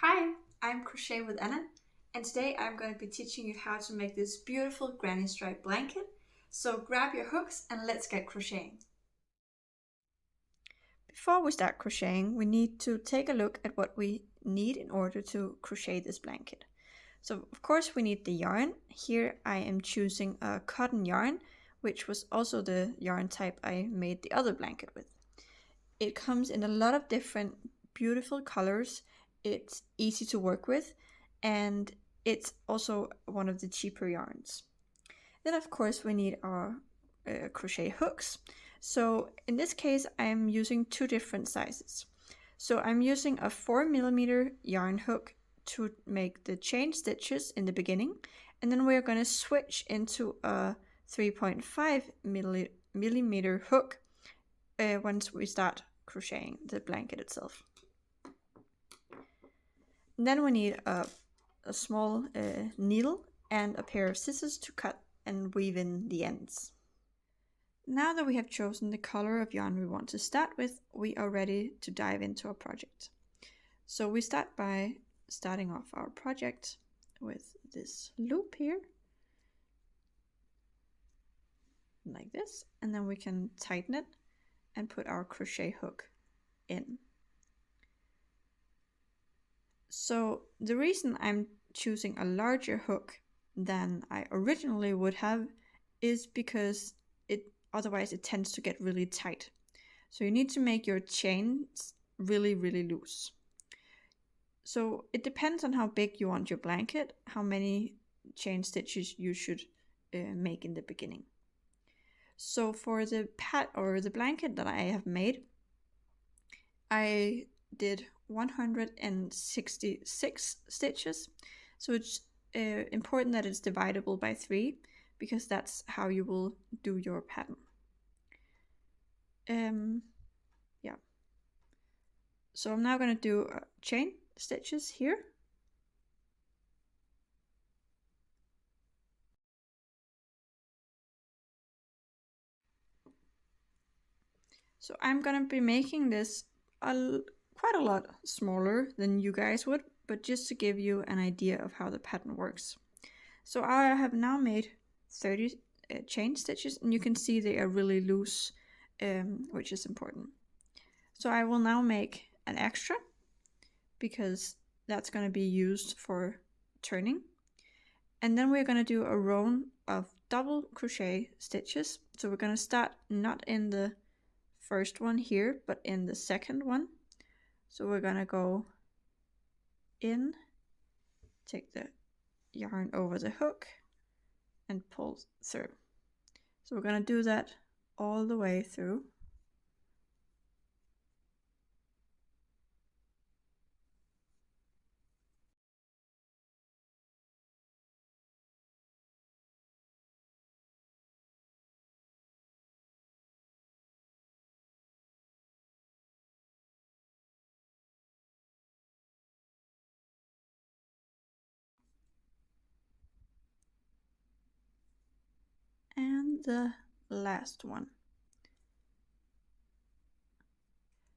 Hi, I'm Crochet with Anna, and today I'm going to be teaching you how to make this beautiful granny stripe blanket. So grab your hooks and let's get crocheting. Before we start crocheting, we need to take a look at what we need in order to crochet this blanket. So of course we need the yarn. Here I am choosing a cotton yarn, which was also the yarn type I made the other blanket with. It comes in a lot of different beautiful colors. It's easy to work with, and it's also one of the cheaper yarns. Then of course we need our crochet hooks. So in this case I'm using two different sizes. So I'm using a 4mm yarn hook to make the chain stitches in the beginning, and then we're going to switch into a 3.5mm hook once we start crocheting the blanket itself. And then we need a small needle and a pair of scissors to cut and weave in the ends. Now that we have chosen the color of yarn we want to start with, we are ready to dive into our project. So we start by starting off our project with this loop here, like this, and then we can tighten it and put our crochet hook in. So the reason I'm choosing a larger hook than I originally would have is because otherwise it tends to get really tight. So you need to make your chains really loose. So it depends on how big you want your blanket, how many chain stitches you should make in the beginning. So for the the blanket that I have made, I did 166 stitches. So it's important that it's divisible by 3, because that's how you will do your pattern. Yeah. So I'm now going to do chain stitches here. So I'm going to be making this quite a lot smaller than you guys would, but just to give you an idea of how the pattern works. So I have now made 30 chain stitches, and you can see they are really loose, which is important. So I will now make an extra, because that's going to be used for turning. And then we're going to do a row of double crochet stitches. So we're going to start not in the first one here, but in the second one. So we're going to go in, take the yarn over the hook and pull through. So we're going to do that all the way through. And the last one.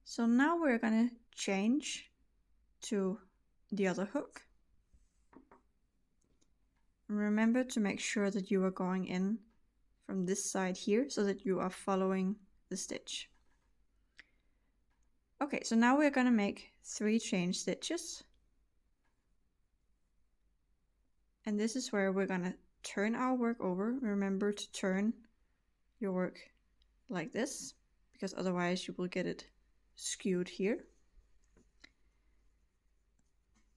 So now we're going to change to the other hook. And remember to make sure that you are going in from this side here, so that you are following the stitch. Okay, so now we're going to make 3 chain stitches. And this is where we're going to turn our work over. Remember to turn your work like this, because otherwise you will get it skewed here.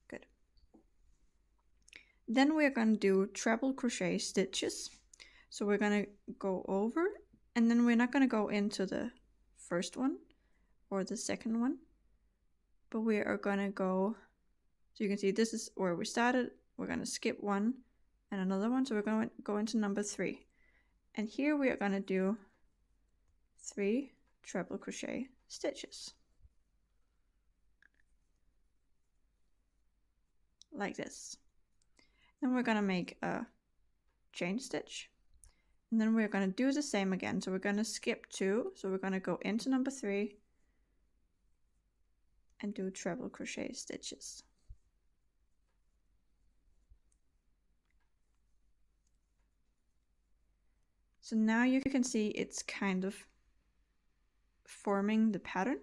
Good. Then we're going to do treble crochet stitches. So we're going to go over, and then we're not going to go into the first one or the second one, but we are going to go, so you can see this is where we started. We're going to skip one and another one, so we're going to go into number 3, and here we are going to do 3 treble crochet stitches like this. Then we're going to make a chain stitch, and then we're going to do the same again. So we're going to skip 2, so we're going to go into number 3 and do treble crochet stitches. So now you can see it's kind of forming the pattern.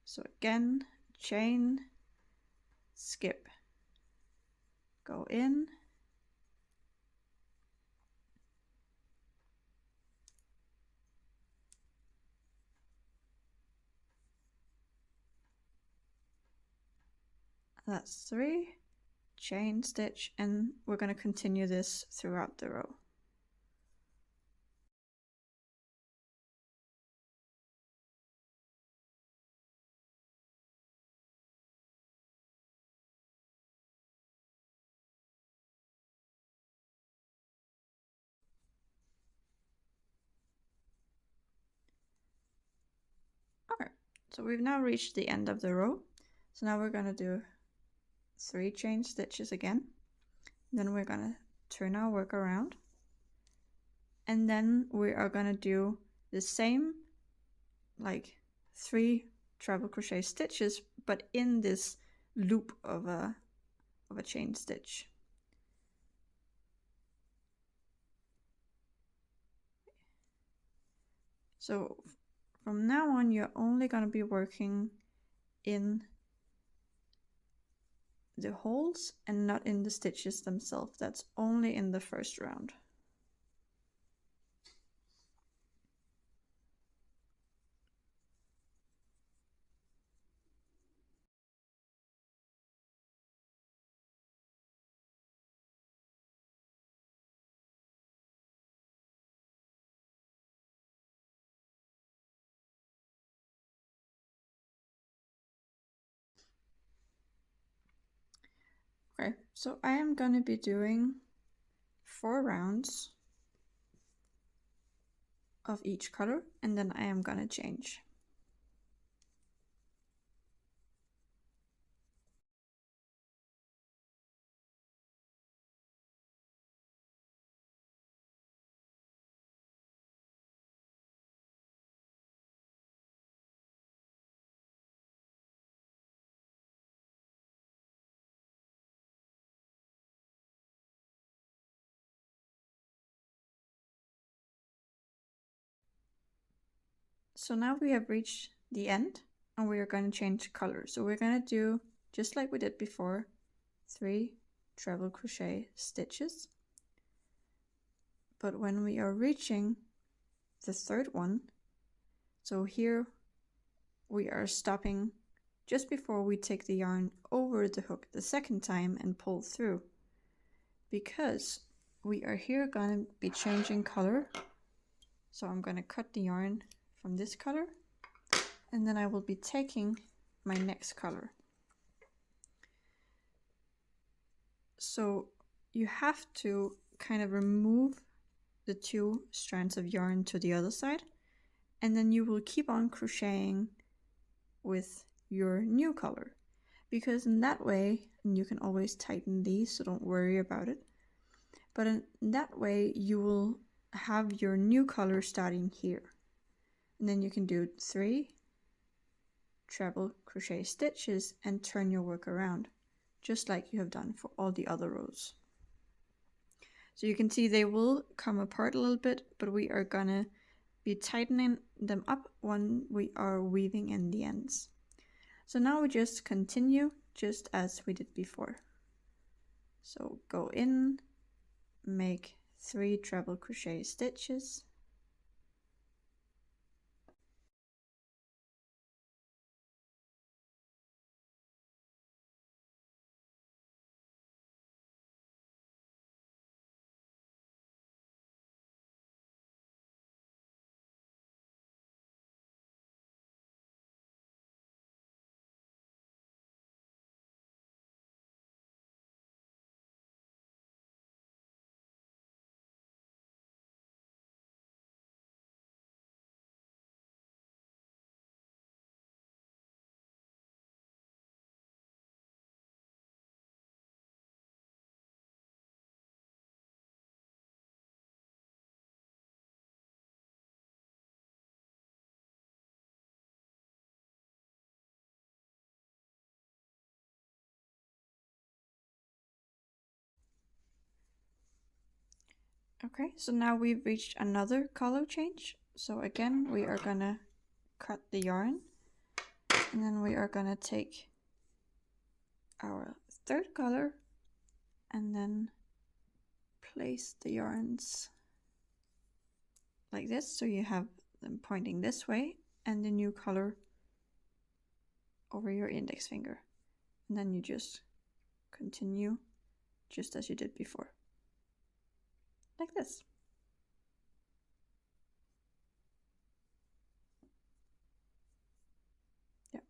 So again, chain, skip, go in, that's 3, chain stitch, and we're going to continue this throughout the row. Alright, so we've now reached the end of the row. So now we're going to do 3 chain stitches again. Then we're going to turn our work around. And then we are going to do the same, like 3 treble crochet stitches, but in this loop of a chain stitch. So from now on, you're only going to be working in the holes and not in the stitches themselves. That's only in the first round. Okay, so I am going to be doing 4 rounds of each color, and then I am going to change. So now we have reached the end, and we are going to change color. So we're going to do, just like we did before, 3 treble crochet stitches. But when we are reaching the third one, so here we are stopping just before we take the yarn over the hook the second time and pull through, because we are here going to be changing color. So I'm going to cut the yarn from this color, and then I will be taking my next color. So you have to kind of remove the 2 strands of yarn to the other side, and then you will keep on crocheting with your new color, because in that way, and you can always tighten these, so don't worry about it, but in that way you will have your new color starting here, and then you can do 3 treble crochet stitches and turn your work around, just like you have done for all the other rows. So you can see they will come apart a little bit, but we are gonna be tightening them up when we are weaving in the ends. So now we just continue just as we did before. So go in, make 3 treble crochet stitches, Okay, so now we've reached another color change. So again, we are gonna cut the yarn, and then we are gonna take our third color and then place the yarns like this, so you have them pointing this way and the new color over your index finger, and then you just continue just as you did before, like this. Yeah.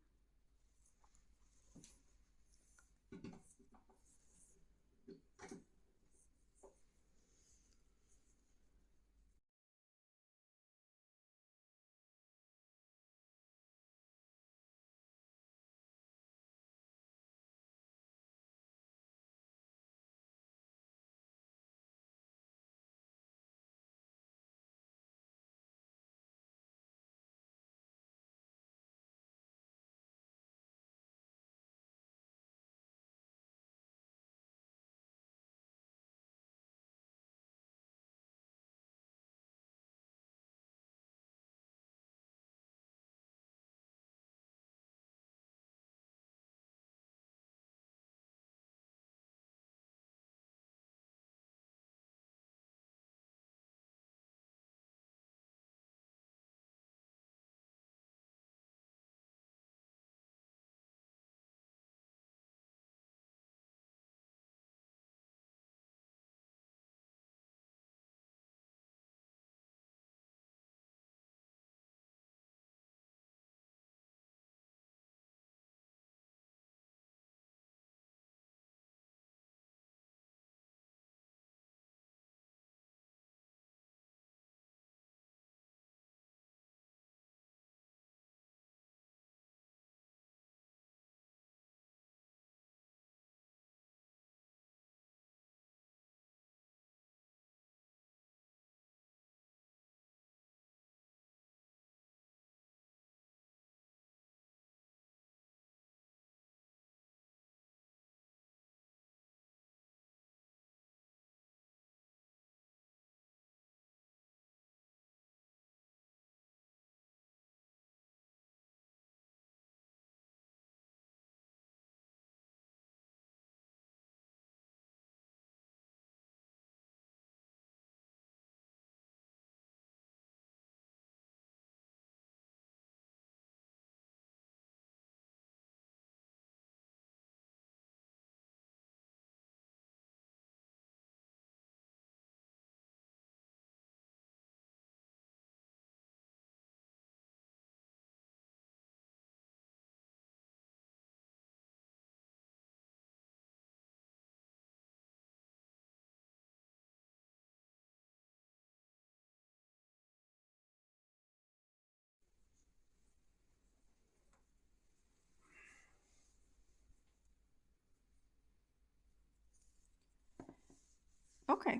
Okay,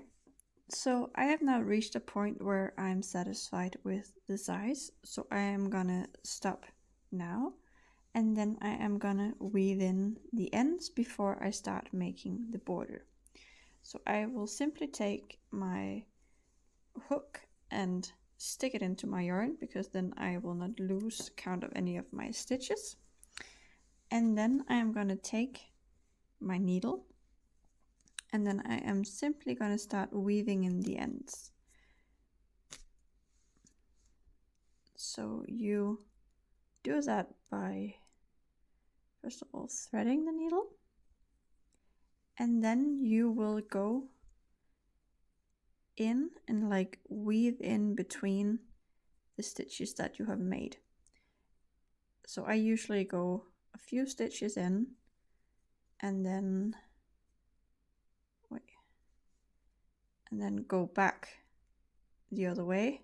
so I have now reached a point where I'm satisfied with the size, so I am gonna stop now, and then I am gonna weave in the ends before I start making the border. So I will simply take my hook and stick it into my yarn, because then I will not lose count of any of my stitches. And then I am gonna take my needle, and then I am simply gonna start weaving in the ends. So you do that by first of all threading the needle, and then you will go in and like weave in between the stitches that you have made. So I usually go a few stitches in and then go back the other way,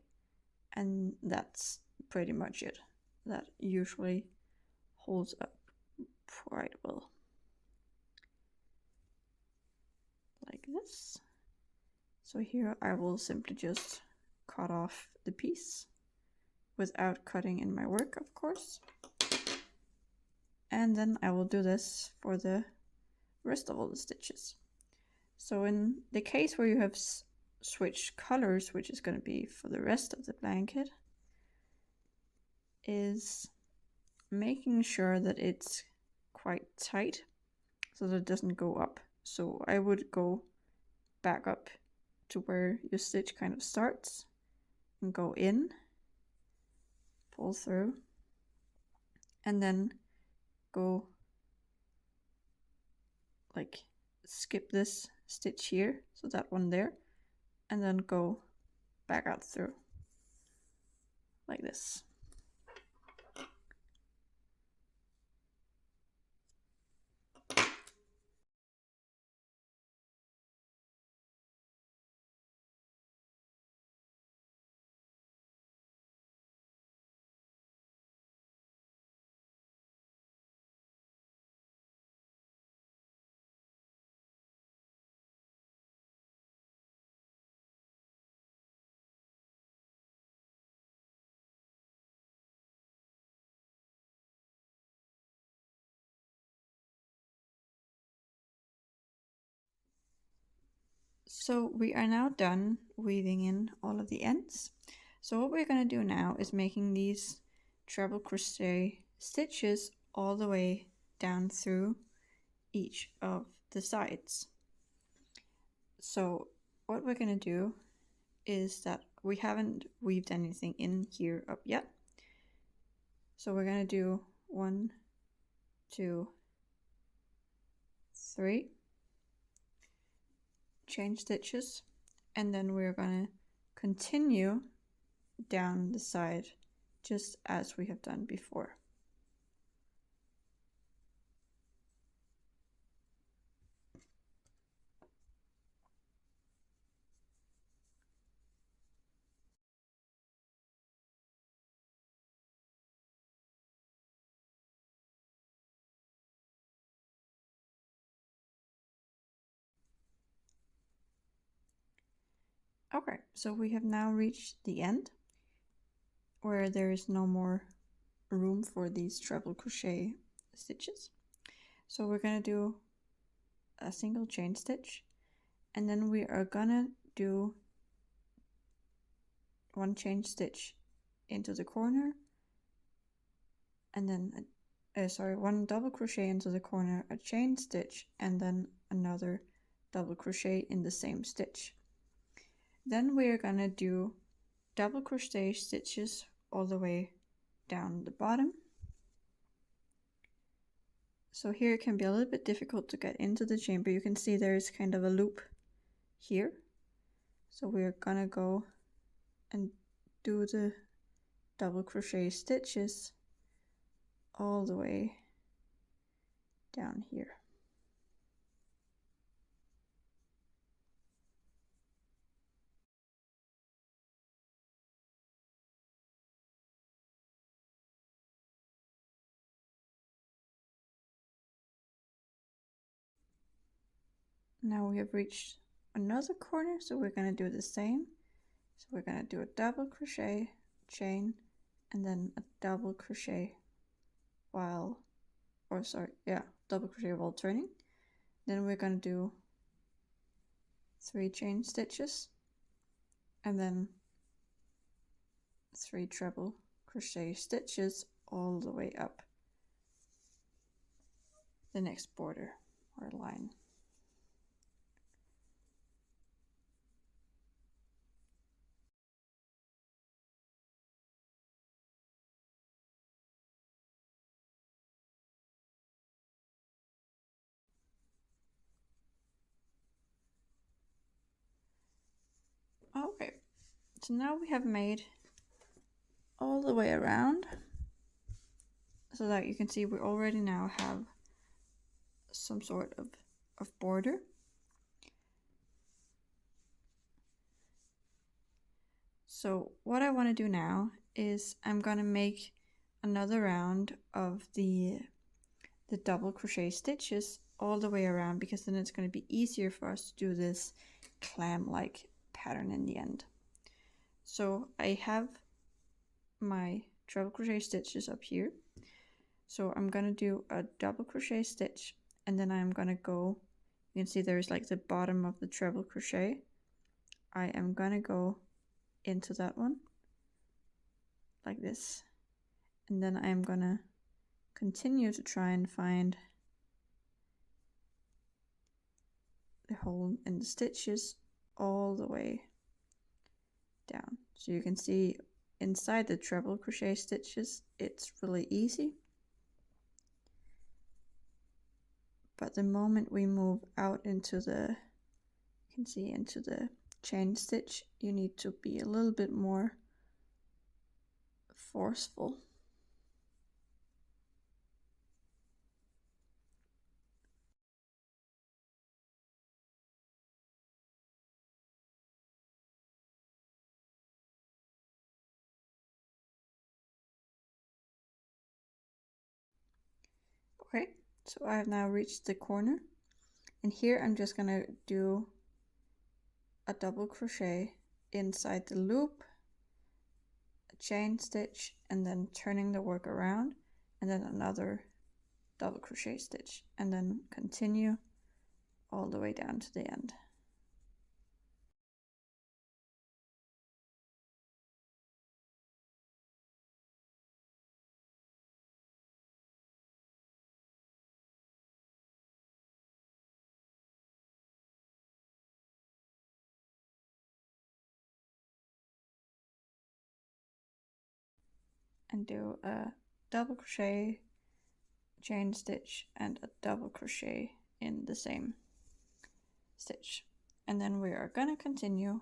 and that's pretty much it. That usually holds up quite well, like this. So here I will simply just cut off the piece without cutting in my work, of course. And then I will do this for the rest of all the stitches. So in the case where you have switch colors, which is going to be for the rest of the blanket, is making sure that it's quite tight so that it doesn't go up. So I would go back up to where your stitch kind of starts and go in, pull through, and then go like skip this stitch here, so that one there, and then go back out through like this. So we are now done weaving in all of the ends. So what we're going to do now is making these treble crochet stitches all the way down through each of the sides. So what we're going to do is that we haven't weaved anything in here up yet. So we're going to do 1, 2, 3 chain stitches, and then we're going to continue down the side just as we have done before. Okay, so we have now reached the end where there is no more room for these treble crochet stitches. So we're going to do a single chain stitch, and then we are gonna do 1 chain stitch into the corner, and then 1 double crochet into the corner, a chain stitch, and then another double crochet in the same stitch. Then we are gonna do double crochet stitches all the way down the bottom. So here it can be a little bit difficult to get into the chain, but you can see there is kind of a loop here. So we're gonna go and do the double crochet stitches all the way down here. Now we have reached another corner, so we're going to do the same. So we're going to do a double crochet, chain, and then a double crochet while, double crochet while turning. Then we're going to do 3 chain stitches, and then 3 treble crochet stitches all the way up the next border or line. Okay, so now we have made all the way around, so that you can see we already now have some sort of border. So what I want to do now is I'm going to make another round of the double crochet stitches all the way around, because then it's going to be easier for us to do this clam-like pattern in the end. So I have my treble crochet stitches up here. So I'm going to do a double crochet stitch, and then I'm going to go, you can see there's like the bottom of the treble crochet, I am gonna go into that one like this, and then I'm gonna continue to try and find the hole in the stitches all the way down. So you can see inside the treble crochet stitches it's really easy, but the moment we move out into the, you can see into the chain stitch, you need to be a little bit more forceful. Okay, so I have now reached the corner, and here I'm just gonna do a double crochet inside the loop, a chain stitch, and then turning the work around, and then another double crochet stitch, and then continue all the way down to the end. And do a double crochet, chain stitch, and a double crochet in the same stitch. And then we are gonna continue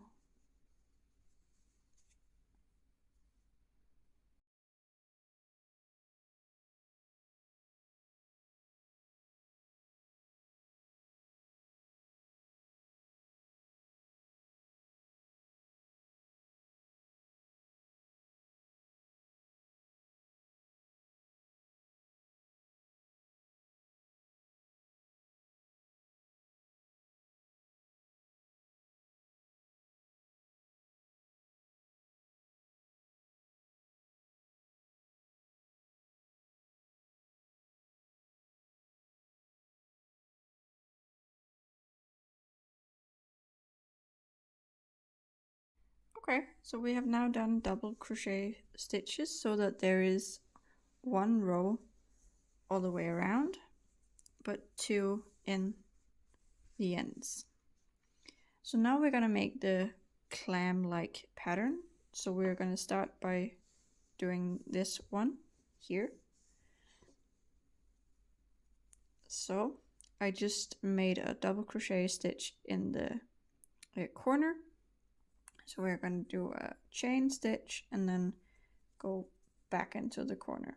Okay, so we have now done double crochet stitches so that there is one row all the way around, but two in the ends. So now we're gonna make the clam-like pattern. So we're gonna start by doing this one here. So I just made a double crochet stitch in the corner. So we're going to do a chain stitch and then go back into the corner.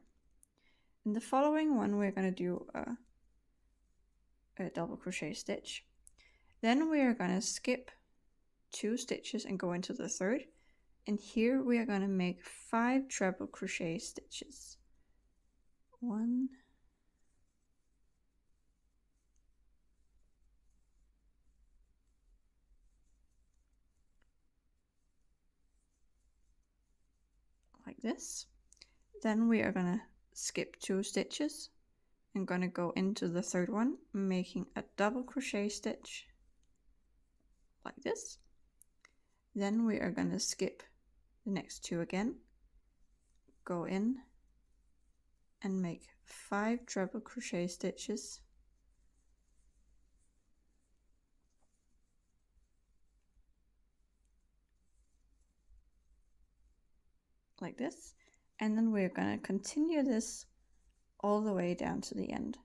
In the following one, we're going to do a double crochet stitch. Then we are going to skip 2 stitches and go into the third. And here we are going to make 5 treble crochet stitches. 1, like this. Then we are going to skip 2 stitches. I'm going to go into the third one, making a double crochet stitch like this. Then we are going to skip the next 2 again, go in and make 5 treble crochet stitches like this, and then we're going to continue this all the way down to the end.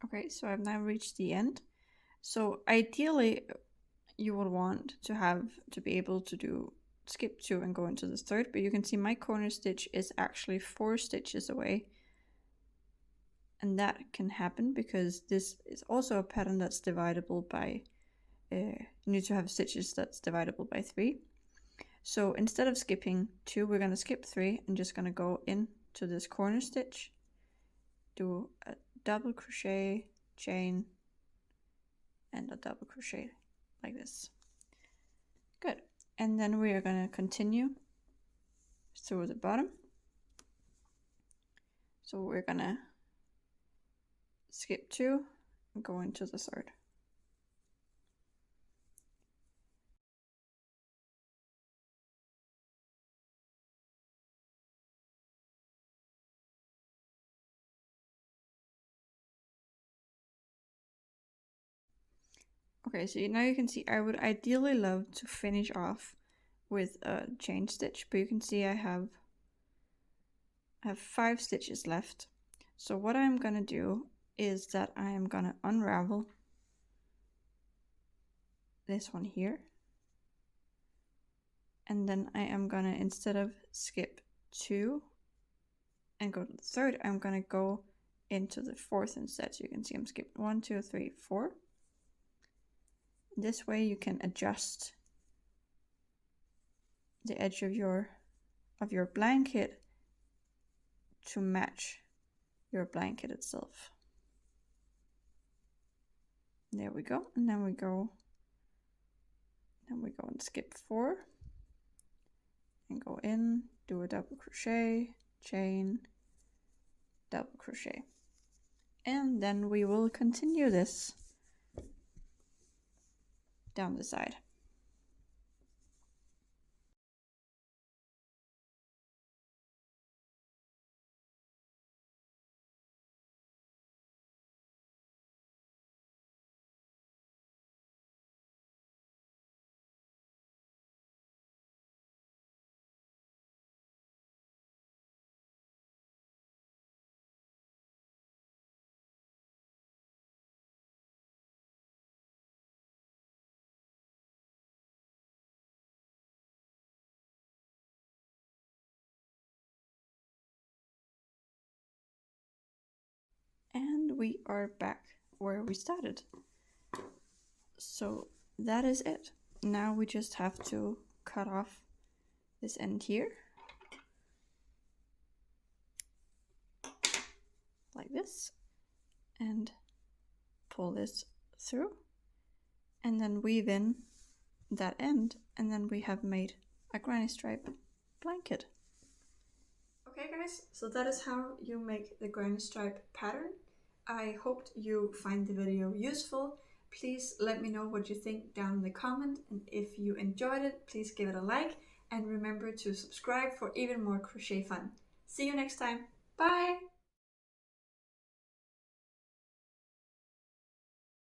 Okay, so I've now reached the end. So ideally you would want to be able to do skip 2 and go into the third, but you can see my corner stitch is actually 4 stitches away. And that can happen because this is also a pattern that's dividable by, you need to have stitches that's dividable by 3. So instead of skipping 2, we're going to skip 3 and just going to go into this corner stitch, do a double crochet, chain, and a double crochet like this. Good. And then we are going to continue through the bottom. So we're gonna skip 2 and go into the 3rd. Okay, so now you can see I would ideally love to finish off with a chain stitch, but you can see I have 5 stitches left. So what I'm gonna do is that I am gonna unravel this one here, and then I am gonna, instead of skip 2 and go to the 3rd, I'm gonna go into the 4th instead. So you can see I'm skipping 1, 2, 3, 4. This way you can adjust the edge of your blanket to match your blanket itself. There we go. And then we go and skip 4 and go in, do a double crochet, chain, double crochet, and then we will continue this down the side. And we are back where we started. So that is it. Now we just have to cut off this end here, like this, and pull this through, and then weave in that end, and then we have made a granny stripe blanket. Okay guys, so that is how you make the granny stripe pattern. I hoped you find the video useful. Please let me know what you think down in the comment, and if you enjoyed it, please give it a like, and remember to subscribe for even more crochet fun. See you next time. Bye!